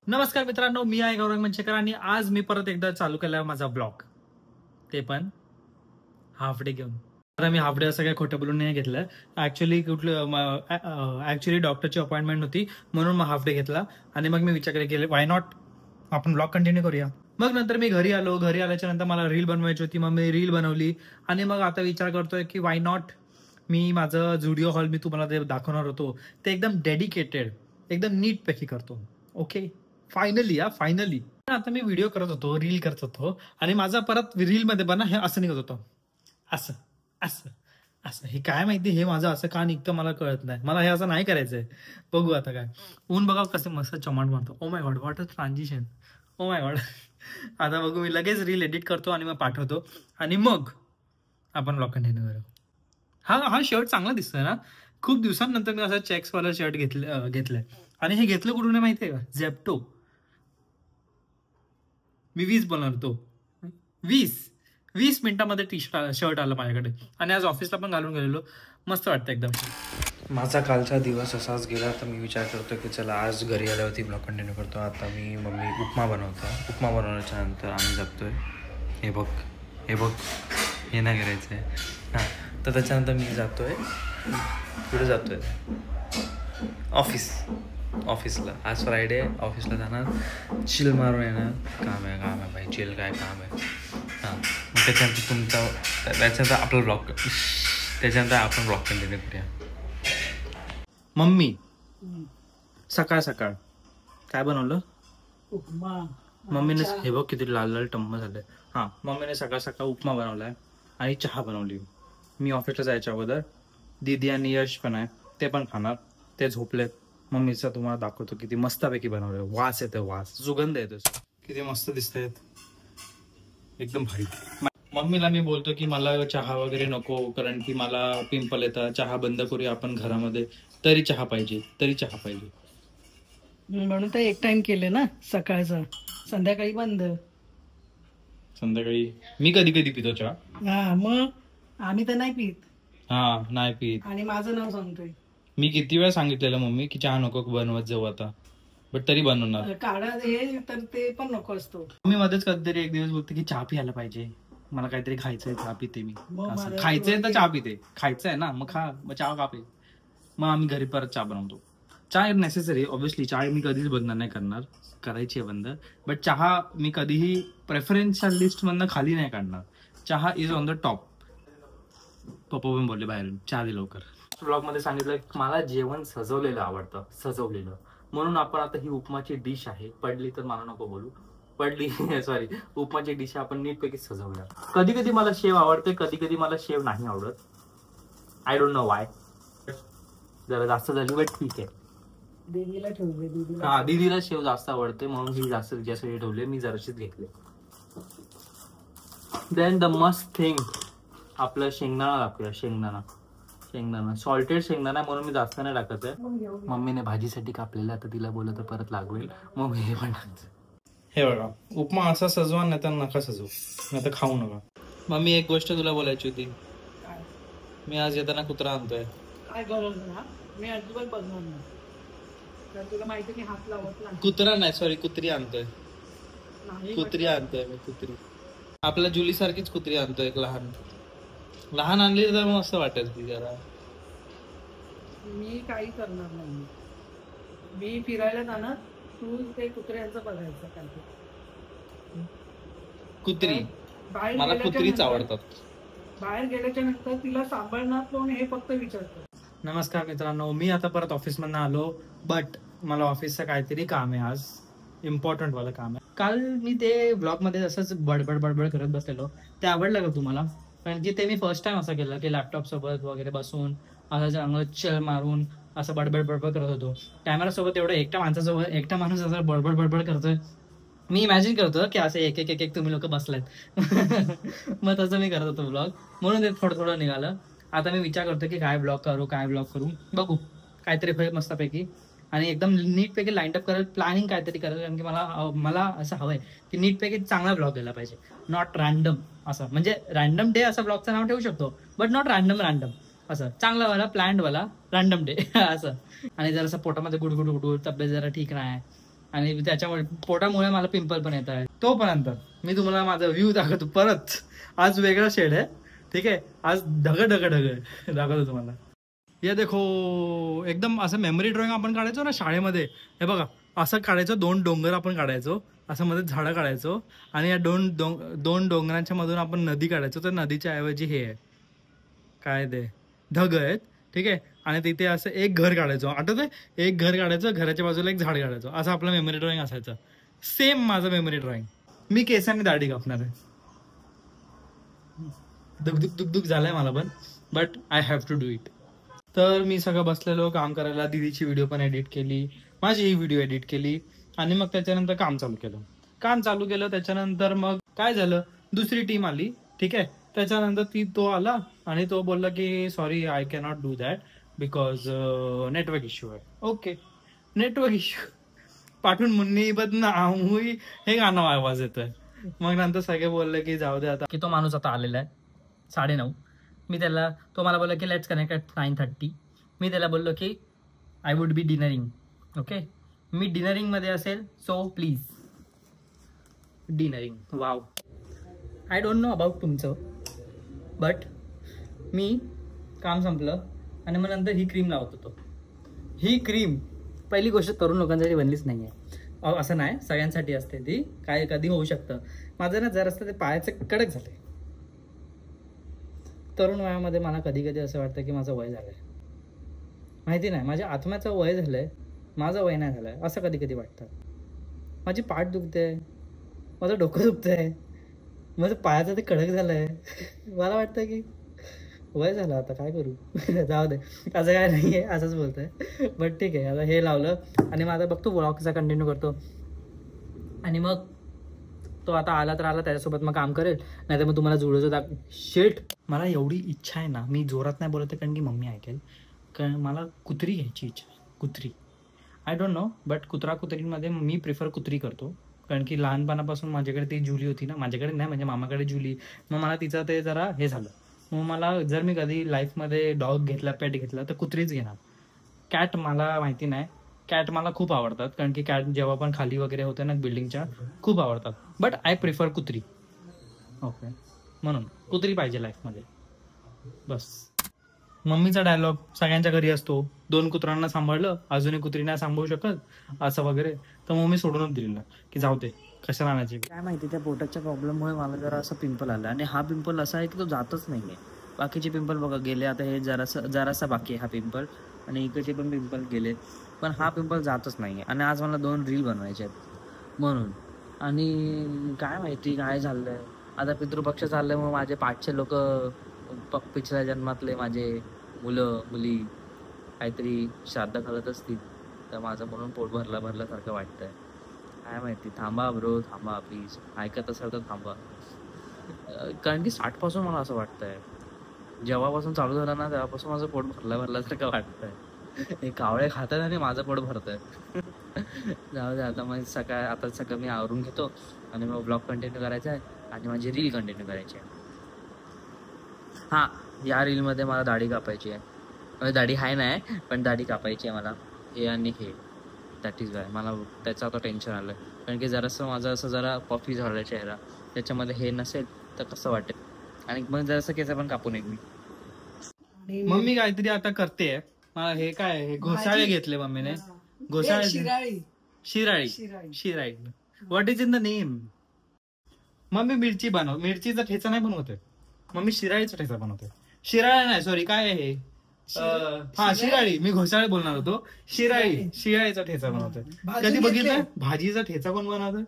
नमस्कार मित्रांनो, मी आहे गौरव मंचेकर आणि आज मी परत एकदा चालू केला माझा ब्लॉग, ते पण हाफ डे घेऊन. तर मी हाफ डे असं काही खोटं बोलून नाही घेतलं. ऍक्च्युली डॉक्टरची अपॉइंटमेंट होती म्हणून मग हाफ डे घेतला आणि मग मी विचार केले वाय नॉट आपण ब्लॉग कंटिन्यू करूया. मग नंतर मी घरी आलो. घरी आल्याच्या नंतर मला रील बनवायची होती, मग मी रील बनवली आणि मग आता विचार करतोय की वाय नॉट मी माझं झुडिओ हॉल मी तुम्हाला ते दाखवणार होतो ते एकदम डेडिकेटेड एकदम नीट पैकी करतो. ओके, फायनली आता मी व्हिडिओ करत होतो, रील करत होतो आणि माझा परत रील मध्ये पण हे असं निघत होतं, असं असं असं. हे काय माहिती हे माझं असं का निघतं मला कळत नाही. मला हे असं नाही करायचंय. बघू आता काय. ऊन बघा कसं मस्त चमाट मारतो. Oh my God, what a transition. Oh my God. आता बघू, मी लगेच रील एडिट करतो आणि मग पाठवतो आणि मग आपण ब्लॉग कंटिन्यू करू. हा शर्ट चांगला दिसतोय ना. खूप दिवसांनंतर मी असं चेक्सवाला शर्ट घेतलंय आणि हे घेतलं कुठून माहितीये का? झेप्टो. मी 20 बनवतो. 20 मिनिटामध्ये शर्ट आलं माझ्याकडे आणि आज ऑफिसला पण घालून गेलेलो. मस्त वाटतं एकदम. माझा कालचा दिवस असाच गेला. तर मी विचार करतो की चला आज घरी आल्यावरती ब्लॉग कंटिन्यू करतो. आता मम्मी उपमा बनवतो. उपमा बनवल्याच्या नंतर आम्ही जगतोय. हे बघ हे नाही करायचं आहे. हां, तर त्याच्यानंतर मी जातोय पुढे जातोय ऑफिसला. आज फ्रायडे, ऑफिसला जाणार, चिल मारून येणार. काम आहे भाई, चिल काय काम आहे. हां, मग त्याच्यानंतर आपण ब्लॉग कंटिन्यू करूया. मम्मी सकाळ काय बनवलं? उपमा. मम्मीने हे बघ किती लाल टम्म झाले. हां, मम्मीने सकाळ उपमा बनवलाय आणि चहा बनवली. मी ऑफिसला जायच्या अगोदर दीदी आणि यश पण आहे, ते पण खाणार. ते झोपलेत. मम्मीचा तुम्हाला दाखवतो किती मस्तपैकी बनवलं. वास येतो, सुगंध येतो, किती मस्त दिसत एकदम भारी. मम्मीला मी बोलतो की मला चहा वगैरे नको, कारण की मला पिंपल येतात. चहा बंद करूया आपण घरामध्ये. तरी चहा पाहिजे. म्हणून तर एक टाइम केले ना, सकाळचं. संध्याकाळी बंद. संध्याकाळी मी कधी पितो चहा. हा, मग आम्ही तर नाही पित. हा, नाही पित. आणि माझं नाव सांगतोय. मी किती वेळा सांगितलेलं मम्मी की चहा नको बनवत जाऊ आता, बट तरी बनवणार. काढा दे तर ते पण नको असतो. मी मध्येच कधीतरी एक दिवस बोलते की चहा प्यायला पाहिजे, मला काहीतरी खायचंय, चहा पिते मी. खायचंय तर चहा पिते, खायचंय ना मग खा, मग चहा का पे. मग आम्ही घरी परत चहा बनवतो. चहा नेसेसरी, ऑब्व्हियसली चहा मी कधीच बंद नाही करणार, करायची आहे बंद. बट चहा मी कधीही प्रेफरन्सच्या लिस्ट मधनं खाली नाही काढणार. चहा इज ऑन द टॉप. पप्पा पण बोलले बाहेरून चहा दे लवकर. ब्लॉग मध्ये सांगितलं मला जेवण सजवलेलं आवडतं, म्हणून आपण आता ही उपमाची डिश आहे. पडली तर मला नको बोलू, सॉरी, उपमाची डिश आपण नीटपैकी सजवूया. कधी कधी मला शेव आवडते, कधी कधी मला शेव नाही आवडत. I don't no Y. जरा जास्त झाली बट ठीक आहे. दीदीला शेव जास्त आवडते म्हणून ही जास्त तिच्यासाठी ठेवले. मी जराशीच घेतले. देन द मस्ट थिंग, आपलं शेंगदाणा टाकूया. शेंगदाणा सॉल्टेड शेंगदाणा म्हणून मी जास्त नाही टाकत आहे. मम्मीने भाजीसाठी कापलेला, तर तिला बोलत तर परत लागवेल, मग मी हे पण टाकतो. हे बघा, उपमा असा सजवा, नाही तर नका सजवू, नाही तर खाऊ नका. मम्मी एक गोष्ट तुला बोलायची होती. मी आज येताना कुत्रा आणतोय. काय गरज ना, मी अजिबात बघणार नाही. तुला माहिती मी हात लावत नाही. कुत्रा नाही, सॉरी, कुत्री आणतोय. कुत्री मी. आपल्या जुली सारखीच कुत्री आणतोय, एक लहान आणली तर मस्त वाटेल ती जरा. मी काही करणार नाही. मी फिरायला जाणार, तू ते कुत्र्यांचं बघायचं. काय कुत्री, मला कुत्रीच आवडतात. बाहेर गेल्याच्या नंतर तिला सांभाळणार कोण हे फक्त विचारतो. नमस्कार मित्रांनो, मी आता परत ऑफिसमधनं आलो. बट मला ऑफिसचं काहीतरी काम आहे आज, इम्पॉर्टंट वाला काम आहे. काल मी ते ब्लॉग मध्ये असंच बडबड करत बसलेलो. ते आवडलं का तुम्हाला? कारण की ते मी फर्स्ट टाइम असं केलं की लॅपटॉप सोबत वगैरे बसून असं चांगलं चिल मारून असं बडबड करत होतो. कॅमेरा सोबत एवढं एकटा माणूस असं बडबड करतोय. मी इमॅजिन करतो की असं एक तुम्ही लोक बसलायत. मग तसं मी करत होतो ब्लॉग, म्हणून ते थोडं निघालं. आता मी विचार करतो की काय ब्लॉग करू. बघू काहीतरी मस्तपैकी आणि एकदम नीटपैकी लाईन अप करेल, प्लॅनिंग काहीतरी करेल. कारण की मला असं हवंय की नीटपैकी चांगला ब्लॉग गेला पाहिजे, नॉट रॅन्डम. असं म्हणजे रॅन्डम डे असं ब्लॉगचं नाव ठेवू शकतो, बट नॉट रॅन्डम. असं चांगला वाला प्लॅन्ड वाला रॅन्डम डे असं. आणि जर असं पोटामध्ये गुडगुड तब्येत जरा ठीक नाही, आणि त्याच्यामुळे पोटामुळे मला पिंपल पण येत आहे. तोपर्यंत मी तुम्हाला माझा व्ह्यू दाखवतो परत. आज वेगळा शेड आहे, ठीक आहे. आज ढग दाखवतो तुम्हाला. हे देखो, एकदम असं मेमरी ड्रॉइंग आपण काढायचो ना शाळेमध्ये. हे बघा, असं काढायचं, 2 डोंगर आपण काढायचो, असं मध्ये झाडं काढायचो, आणि या दोन डोंगरांच्या मधून आपण नदी काढायचो. तर नदीच्या ऐवजी हे आहे, काय ते ढग आहेत, ठीक आहे. आणि तिथे असं एक घर काढायचो, आठवतंय? एक घर काढायचं, घराच्या बाजूला एक झाड काढायचो, असं आपलं मेमरी ड्रॉइंग असायचं. सेम माझं मेमरी ड्रॉइंग. मी केसांनी दाढी कापणार आहे. दुख झालंय मला पण, but I have to do it. तर मी सगळं बसलेलो काम करायला. दीदीची व्हिडिओ पण एडिट केली, माझी व्हिडिओ एडिट केली, आणि मग त्याच्यानंतर काम चालू केलं. त्याच्यानंतर मग काय झालं, दुसरी टीम आली, ठीक आहे. त्याच्यानंतर तो आला आणि तो बोलला की sorry, I cannot do that because network issue आहे. ओके, नेटवर्क इश्यू पाठवून मुन्नी बदनामुई हे गाणं आवाज येतोय. मग नंतर सगळे बोलले की जाऊ दे आता, की तो माणूस आता आलेला आहे 9:30. तो मला बोलला की लेट्स कनेक्ट ॲट 9:30. मी त्याला बोललो की I would be dinnering. Okay, मी डिनरिंगमध्ये असेल, so please dinnering. Wow, I don't know about तुमचं, बट मी काम संपलं आणि मग नंतर ही क्रीम लावत होतो. ही क्रीम पहिली गोष्ट तरुण लोकांसाठी बनलीच नाही आहे, असं नाही, सगळ्यांसाठी असते ती. काय कधी होऊ शकतं. माझं ना जरासं ते पायाचं कडक झालंय. तरुण वयामध्ये मला कधी कधी असं वाटतं की माझं वय झालंय. माहिती नाही, माझ्या आत्म्याचं वय झालंय, माझं वय नाही झालंय, असं कधी कधी वाटतं. माझी पाठ दुखते, माझं डोकं दुखतंय, माझं पायाचं ते कडक झालंय. मला वाटतं की वय झालं, आता काय करू. जाऊ दे, असं काय नाही आहे, असंच बोलतोय. बट ठीक आहे, आता हे लावलं आणि माझा बघतो व्लॉगचा कंटिन्यू करतो. आणि मग तो आता आला तर आला, त्याच्यासोबत मग काम करेल, नाही तर मग तुम्हाला जुळवतो. शेट, मला एवढी इच्छा आहे ना, मी जोरात नाही बोलत आहे कारण की मम्मी ऐकेल, कारण मला कुत्री घ्यायची इच्छा आहे. कुत्री, आय डोंट नो, बट कुत्रीमध्ये मी प्रिफर कुत्री करतो. कारण की लहानपणापासून माझ्याकडे ती जुली होती ना, माझ्याकडे नाही म्हणजे मामाकडे जुली. मग मला तिचं ते जरा हे झालं. मग मला जर मी कधी लाईफमध्ये डॉग घेतला, पेट घेतला, तर कुत्रीच घेणार. कॅट मला माहिती नाही, कॅट मला खूप आवडतात, कारण की कॅट जेव्हा पण खाली वगैरे होते ना बिल्डिंगच्या, खूप आवडतात. बट आय प्रिफर कुत्री. ओके, म्हणून कुत्री पाहिजे लाईफमध्ये, बस. मम्मीचा डायलॉग सगळ्यांच्या घरी असतो, 2 कुत्र्यांना सांभाळलं, अजूनही कुत्री नाही सांभाळू शकत असं वगैरे. तर मम्मी सोडूनच दिलेलं की जाऊ दे, कशाला आणायची. काय माहिती, त्या पोटाच्या प्रॉब्लेममुळे मला जरा असं पिंपल आलं, आणि हा पिंपल असा आहे की तो जातच नाही आहे. बाकीचे पिंपल बघा गेले, आता हे जरासा बाकी आहे हा पिंपल, आणि इकडचे पण पिंपल गेले, पण हा पिंपल जातच नाही आहे. आणि आज मला 2 रील बनवायचे आहेत म्हणून. आणि काय माहिती काय झालंय, आता पितृपक्ष चालल्यामुळे माझे पाठचे लोक, पिछल्या जन्मातले माझे मुलं मुली काहीतरी श्राद्ध घालत असतील, तर माझं म्हणून पोट भरल्यासारखं वाटतंय. काय माहिती, थांबा ब्रो, थांबा प्लीज, ऐकत असाल तर थांबा. कारण की 60 पासून मला असं वाटतंय, जेव्हापासून चालू झालं ना तेव्हापासून माझं पोट भरल्यासारखं वाटतंय. हे कावळे खातात आणि माझं पोट भरतंय. जाऊ दे, आता मग सकाळ मी आवरून घेतो आणि मग ब्लॉग कंटिन्यू करायचा आहे आणि माझी रील कंटिन्यू करायची आहे. हां, या रीलमध्ये मला दाढी कापायची आहे, म्हणजे दाढी हाय नाही पण दाढी कापायची आहे मला. हे आणि हे, दॅट इज वाय मला त्याचं आता टेन्शन आलं. कारण की जरासं माझं असं जरा कॉफी झालं चेहरा, त्याच्यामध्ये हे नसेल तर कसं वाटेल. आणि मग जरासं केस पण कापून एक मी. मम्मी काहीतरी आता करते. मला हे काय, हे घोसाळे घेतले मम्मीने. घोसाळे, शिराळी. What is in the name. Mummy मिरचीचा ठेचा नाही बनवते, मम्मी शिराळीचा ठेचा बनवते. शिराळा नाही, सॉरी, काय आहे हे, शिराळी. मी घोसाळे बोलणार होतो. शिराळीचा ठेचा बनवते. कधी बघितलं भाजीचा ठेचा कोण बनवतं?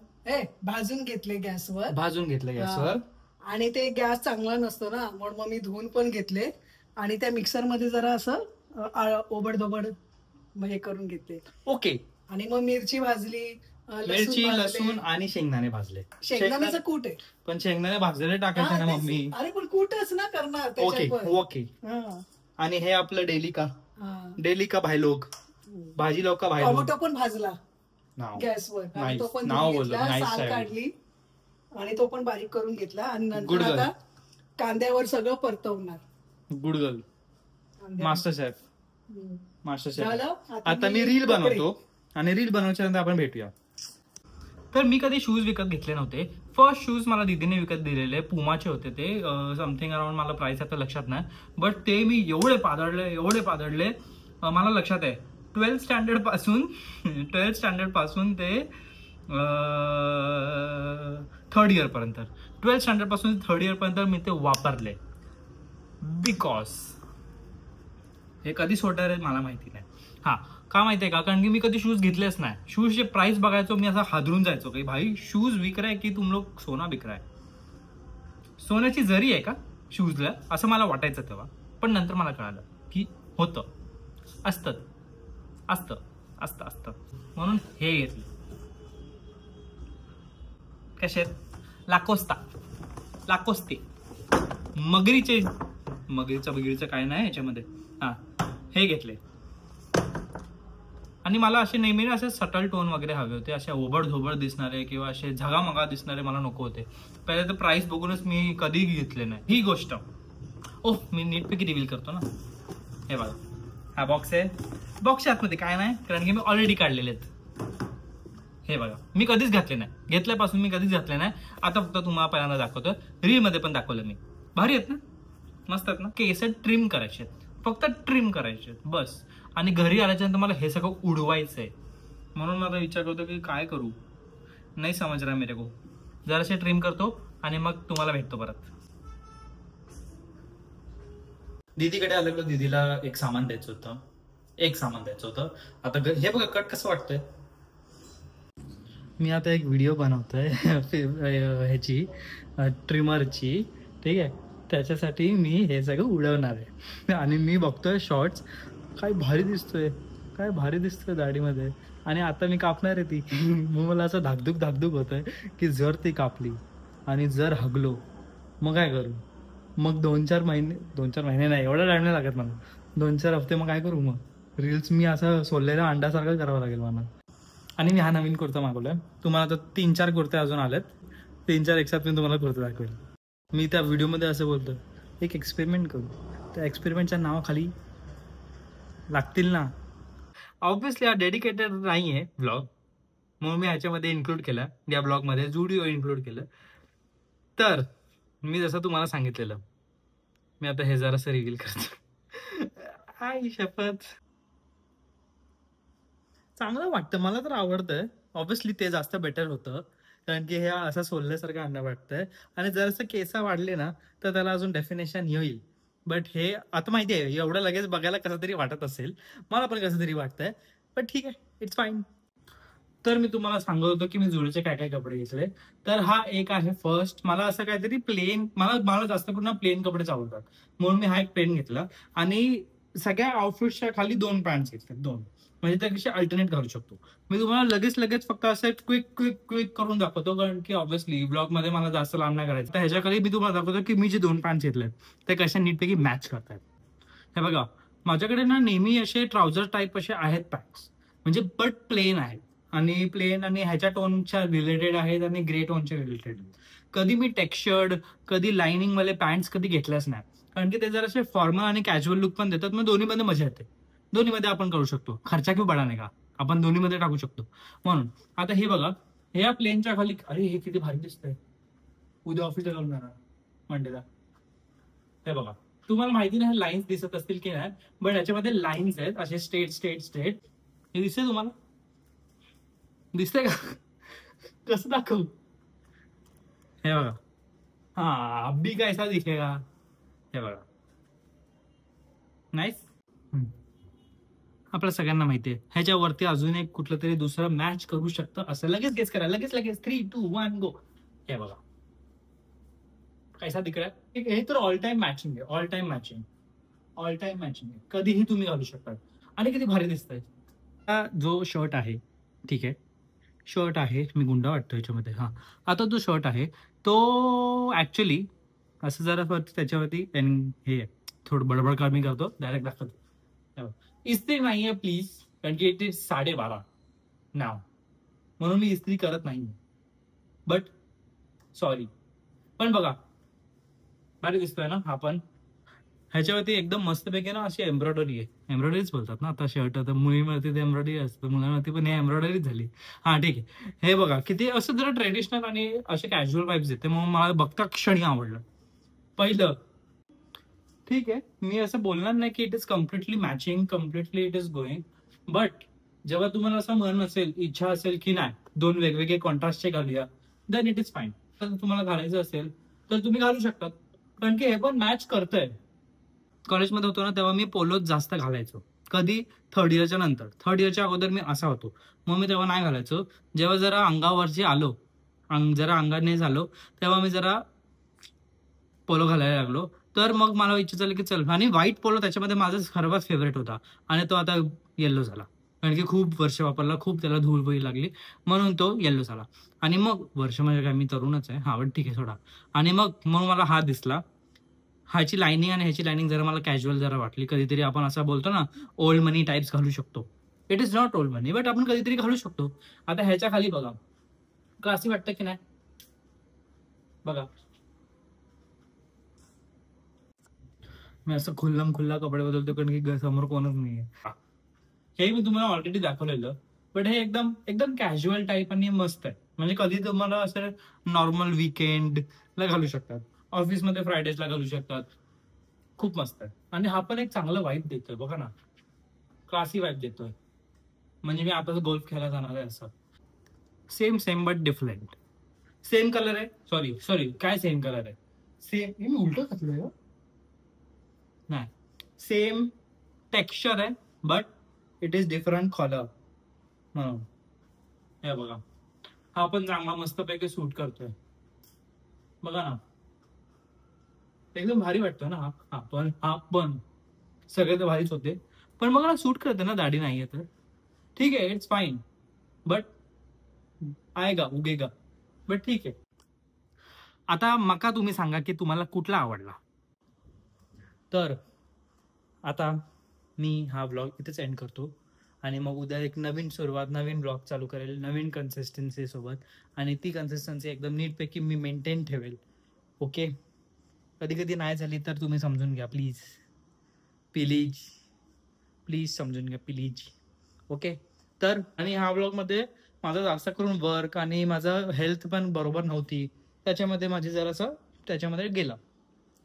भाजून घेतले गॅसवर, आणि ते गॅस चांगला नसतो ना, म्हणून मग मी धुवून पण घेतले आणि त्या मिक्सर मध्ये जरा असं ओबडधोबड हे करून घेतले. ओके, आणि मग मिरची भाजली, लसूण आणि शेंगदाणे भाजले. शेंगदाण्याचं कूट आहे, पण शेंगदाणे भाजलेले टाकायचे ना मम्मी. अरे पण कूटच ना करणार. ओके. आणि हे आपलं डेली का भाई लोक, भाजी लोक का भाई. टोमॅटो पण भाजला गॅसवर, तो पण साल काढली आणि तो पण बारीक करून घेतला. आणि नंतर आता कांद्यावर सगळं परतवणार. Good girl, master chef. आता मी रील बनवतो आणि रील बनवल्यानंतर आपण भेटूया. तर मी कधी शूज विकत घेतले नव्हते. फर्स्ट शूज मला दीदीने विकत दिलेले, पुमाचे होते ते, समथिंग अराउंड, मला प्राइस आता लक्षात नाही, बट ते मी एवढे पादळले मला लक्षात आहे 12th स्टँडर्ड पासून ते 3rd इयर पर्यंत, 12th स्टँडर्ड पासून 3rd इयर पर्यंत मी ते वापरले. बिकॉज हे कधी सोडणार आहे मला माहिती नाही. हा, का माहितीये का, कारण की मी कधी शूज घेतलेच नाही. शूजचे प्राइस बघायचो मी, असा हादरून जायचो की भाई शूज विक रहा है की तुम लोग सोना विक रहा है, सोन्याची जरी आहे का शूजला, असं मला वाटायचं तेव्हा. पण नंतर मला कळालं की होतं, असतं, म्हणून हे घेतलं. कसे लाकोस्ते मगरीचं काय नाही याच्यामध्ये. हा, हे घेतले. आणि मला असे नेहमी असे सटल टोन वगैरे हवे होते, असे ओबड दिसणारे किंवा असे झगामगा दिसणारे मला नको होते. पहिले तर प्राइस बघूनच मी कधी घेतले नाही ही गोष्ट. मी नीटपैकी रिव्हील करतो ना. हे बघा, हा बॉक्स आहे. बॉक्सच्या आतमध्ये काय नाही, कारण की मी ऑलरेडी काढलेले आहेत. हे बघा, मी कधीच घातले नाही, घेतल्यापासून मी कधीच घातले नाही. आता फक्त तुम्हाला पहिल्यांदा दाखवतो, रील मध्ये पण दाखवलं मी. भारी आहेत ना, मस्त आहेत ना. केस ट्रिम करायचे आहेत, फक्त ट्रिम करायचे आहेत बस. आणि घरी आल्याच्यानंतर मला हे सगळं उडवायचंय, म्हणून मला विचार करतो की काय करू, नाही समज रहा मेरे को. जरासे ट्रिम करतो आणि मग तुम्हाला भेटतो परत. दीदीकडे आलेलो, दीदीला एक सामान द्यायचं होतं. आता हे बघा कट कसं वाटतंय. मी आता एक व्हिडिओ बनवतोय ह्याची, ट्रिमरची, ठीक आहे. त्याच्यासाठी मी हे सगळं उडवणार आहे. आणि मी बघतोय शॉर्ट्स, काय भारी दिसतोय दाढीमध्ये. आणि आता मी कापणार आहे ती. मग मला असं धाकधूक होतंय की जर ती कापली आणि जर हगलो मग काय करू. मग 2-4 महिने नाही, एवढा टाइम नाही लागत मला, 2-4 हफ्ते. मग काय करू, मग रील्स मी असं सोललेल्या अंड्यासारखं करावं लागेल मला. आणि मी हा नवीन कुर्ता मागवलाय. तुम्हाला आता 3-4 कुर्ते अजून आलेत, 3-4 एकसाथ मी तुम्हाला कुर्ता दाखवेल. मी त्या व्हिडिओमध्ये असं बोलतो, एक एक्सपेरिमेंट करू. त्या एक्सपेरिमेंटच्या नावाखाली लागतील ना. ऑब्व्हियसली हा डेडिकेटेड नाही आहे ब्लॉग, म्हणून मी ह्याच्यामध्ये इन्क्लूड केला, या ब्लॉगमध्ये जुडिओ इन्क्लूड केलं. तर मी जसं तुम्हाला सांगितलेलं, मी आता हे जरासं रिव्हील करतो. आई शपथ, चांगलं वाटतं, मला तर आवडतंय. ऑब्व्हियसली ते जास्त बेटर होतं, कारण की हे असं सोलल्यासारखं अंडा वाटतंय. आणि जरासं केस वाढले ना तर त्याला अजून डेफिनेशन येईल. बट हे आता माहिती आहे, एवढं लगेच बघायला कसं तरी वाटत असेल, मला पण कसं तरी वाटतंय, पण ठीक आहे, इट्स फाईन. तर मी तुम्हाला सांगत होतो की मी जुडीचे काय काय कपडे घेतले. तर हा एक आहे फर्स्ट. मला असं काहीतरी प्लेन, मला जास्त करून प्लेन कपडेच आवडतात, म्हणून मी हा एक प्लेन घेतला. आणि सगळ्या आउटफिटच्या खाली 2 पॅन्ट्स घेतले, 2, म्हणजे त्यापेक्षा अल्टरनेट करू शकतो. मी तुम्हाला लगेच फक्त असं क्विक करून दाखवतो, कारण की ऑब्व्हियसली ब्लॉग मध्ये मला जास्त लांब नाही करायचं. तर ह्याच्याखाली मी तुम्हाला दाखवतो की मी जे 2 पॅन्ट्स घेतले ते कशा नीटपैकी मॅच करतात. हे बघा, माझ्याकडे ना नेहमी असे ट्राउझर टाईप असे आहेत पॅन्ट्स, म्हणजे बट प्लेन आहेत, आणि प्लेन आणि ह्याच्या टोनच्या रिलेटेड आहेत आणि ग्रे टोनच्या रिलेटेड. कधी मी टेक्स्चर्ड, कधी लाइनिंग वाले पॅन्ट्स कधी घेतल्याच नाही, कारण की ते जरा असे फॉर्मल आणि कॅज्युअल लुक पण देतात. मग दोन्हीमध्ये मजा येते, दोन्हीमध्ये आपण करू शकतो. खर्चा क्यों बडा का, आपण दोन्हीमध्ये टाकू शकतो. म्हणून आता हे बघा, हे या प्लेनच्या खाली, अरे हे किती भारी दिसतंय. उद्या ऑफिसला जाऊन जाणार मंडेला. हे बघा, तुम्हाला माहिती नाही लाईन्स दिसत असतील की नाही, बट याच्यामध्ये लाईन्स आहेत असे स्ट्रेट. हे दिसतंय तुम्हाला, दिसतंय का, कसं दाखवू. हे बघा, हा अब्बी कैसा दिखेगा. हे बघा, नाईस. आपल्या सगळ्यांना माहितीये ह्याच्यावरती अजून एक कुठलं तरी दुसरं मॅच करू शकतं असं. लगेच गेस करा, लगेच 3, 2, 1 गो. हे बघा, कैसा दिख रहा है. हे तर ऑल टाइम मॅचिंग आहे, कधीही तुम्ही घालू शकता. आणि किती भारी दिसतंय. हा जो शर्ट आहे, ठीक आहे, शर्ट आहे, मी गुंडा वाटतो ह्याच्यामध्ये. हा, आता जो शर्ट आहे तो ऍक्च्युली असं जरा त्याच्यावरती हे थोडं बडबड कमी करतो, डायरेक्ट दाखवतो. इस्त्री नाहीये प्लीज, कारण की इट इज 12:30 नाव, म्हणून मी इस्त्री करत नाही. बट सॉरी, पण बघा भारी दिसतोय ना हा पण. ह्याच्यावरती एकदम मस्तपैकी ना अशी एम्ब्रॉयडरी आहे, एम्ब्रॉयडरीच बोलतात ना आता शर्ट, आता मुलीवरती ते एम्ब्रॉयडरी असतं, मुलांवरती पण हे एम्ब्रॉयडरीच झाली. हा ठीक आहे, हे बघा किती असं जरा ट्रेडिशनल आणि असे कॅज्युअल वाईब्स येते, मग मला बघता क्षणी आवडलं. पहिलं ठीक आहे, मी असं बोलणार नाही की it is completely matching, completely it is going, but जेव्हा तुम्हाला असं मन असेल, इच्छा असेल की नाही दोन वेगवेगळे कॉन्ट्रास्टचे घालूया, देन इट इज फाईन. तर तुम्हाला घालायचं असेल तर तुम्ही घालू शकता, कारण की हे पण मॅच करतंय. कॉलेजमध्ये होतो ना तेव्हा मी पोलोच जास्त घालायचो. कधी? थर्ड इयरच्या नंतर. थर्ड इयरच्या अगोदर मी असा होतो, मग मी तेव्हा नाही घालायचो. जेव्हा जरा अंगावरची आलो, जरा अंगाने झालो, तेव्हा मी जरा पोलो घालायला लागलो. तर मग मला इच्छा झाली की चल, आणि व्हाईट पोलो त्याच्यामध्ये माझा सर्वात फेवरेट होता, आणि तो आता येल्लो झाला, कारण की खूप वर्ष वापरला, खूप त्याला धूळ वही लागली, म्हणून तो येल्लो झाला. आणि मग वर्ष म्हणजे काय, मी तरुणच आहे, हा पण ठीक आहे सोडा. आणि मग मला हा दिसला, ह्याची लाइनिंग आणि ह्याची लाइनिंग जरा मला कॅज्युअल जरा वाटली. कधीतरी आपण असं बोलतो ना, ओल्ड मनी टाइप्स घालू शकतो. It is not old money, but आपण कधीतरी घालू शकतो. आता ह्याच्या खाली बघा, क्लासी वाटतं की नाही बघा. मी असं खुल्ला कपडे बदलतो कारण की समोर कोणच नाहीये. हे मी तुम्हाला ऑलरेडी दाखवलेलं, बट हे एकदम एकदम कॅज्युअल टाईप आणि मस्त आहे. म्हणजे कधी तुम्हाला असं नॉर्मल वीकेंडला घालू शकतात, ऑफिसमध्ये फ्रायडेजला घालू शकतात, खूप मस्त आहे. आणि हा पण एक चांगला वाईब देतोय बघा ना, क्लासी वाईब देतोय. म्हणजे मी आता गोल्फ खेळायला जाणार आहे असं. Same same but different. Same colour आहे, सॉरी सॉरी, काय सेम कलर आहे, सेम, मी उलट घातलंय नाही, सेम टेक्स्चर आहे but it is different colour. म्हणून हे बघा, हा पण चांगला मस्तपैकी सूट करतोय बघा ना, एकदम भारी वाटतो ना. हा पण सगळे तर भारीच होते, पण बघा ना सूट करते ना, दाढी नाहीये तर ठीक आहे, इट्स फाईन, बट आएगा उगेगा, बट ठीक आहे. आता मका तुम्ही सांगा की तुम्हाला कुठला आवडला. तर आता मी हा व्लॉग इथेच एंड करतो, आणि मग उद्या एक नवीन सुरुवात, नवीन ब्लॉग चालू करेल, नवीन कन्सिस्टन्सी सोबत, आणि ती कन्सिस्टन्सी एकदम नीटपैकी मी मेंटेन ठेवेल. ओके, कधी कधी नाही झाली तर तुम्ही समजून घ्या प्लीज, प्लीज प्लीज समजून घ्या प्लीज. ओके, तर आणि ह्या ब्लॉगमध्ये माझं जास्त करून वर्क आणि माझं हेल्थ पण बरोबर नव्हती, त्याच्यामध्ये माझी जरासं त्याच्यामध्ये गेला.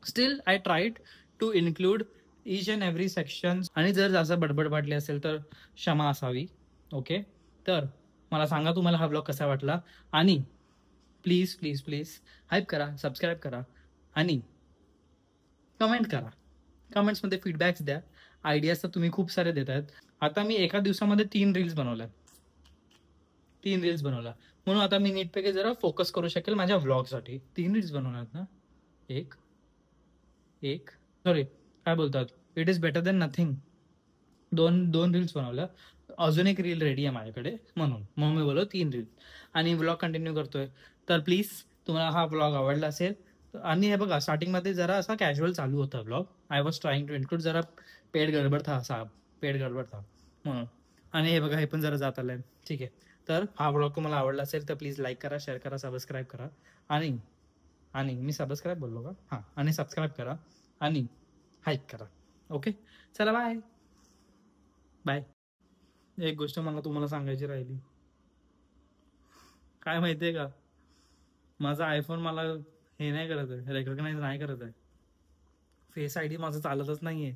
Still I tried to include each and every section, आणि जर जास्त बडबड वाटली असेल तर क्षमा असावी. ओके, तर मला सांगा तुम्हाला हा ब्लॉग कसा वाटला, आणि प्लीज प्लीज प्लीज हाईप करा, सबस्क्राईब करा, आणि कमेंट करा. कमेंट्समध्ये फीडबॅक्स द्या. आयडियाज तर तुम्ही खूप सारे देत आहेत. आता मी एका दिवसामध्ये 3 रील्स बनवल्या, 3 रील्स बनवल्या, म्हणून आता मी नीटपैकी जरा फोकस करू शकेल माझ्या व्लॉगसाठी. 3 रील्स बनवल्यात ना, एक सॉरी काय बोलतात, it is better than nothing. दोन रील्स बनवल्या, अजून एक रील रेडी आहे माझ्याकडे, म्हणून मग मी बोललो 3 रील, आणि व्लॉग कंटिन्यू करतोय. तर प्लीज तुम्हाला हा व्लॉग आवडला असेल, आणि हे बघा स्टार्टिंगमध्ये जरा असा कॅज्युअल चालू होता vlog, I was trying to include, जरा पेड गडबड था, असा पेड गडबड था म्हणून. आणि हे बघा हे पण जरा जात आलंय, ठीक आहे. तर हा व्लॉग तुम्हाला आवडला असेल तर प्लीज लाईक करा, शेअर करा, सबस्क्राईब करा, आणि मी सबस्क्राईब बोललो का, हां, आणि सबस्क्राईब करा आणि हाईप करा. ओके, चला बाय बाय. एक गोष्ट मला तुम्हाला सांगायची राहिली, काय माहितीये का, माझा आयफोन मला हे नाही करत आहे, रेकॉग्नाइज नाही करत आहे, फेस आयडी माझं चालतच नाहीये.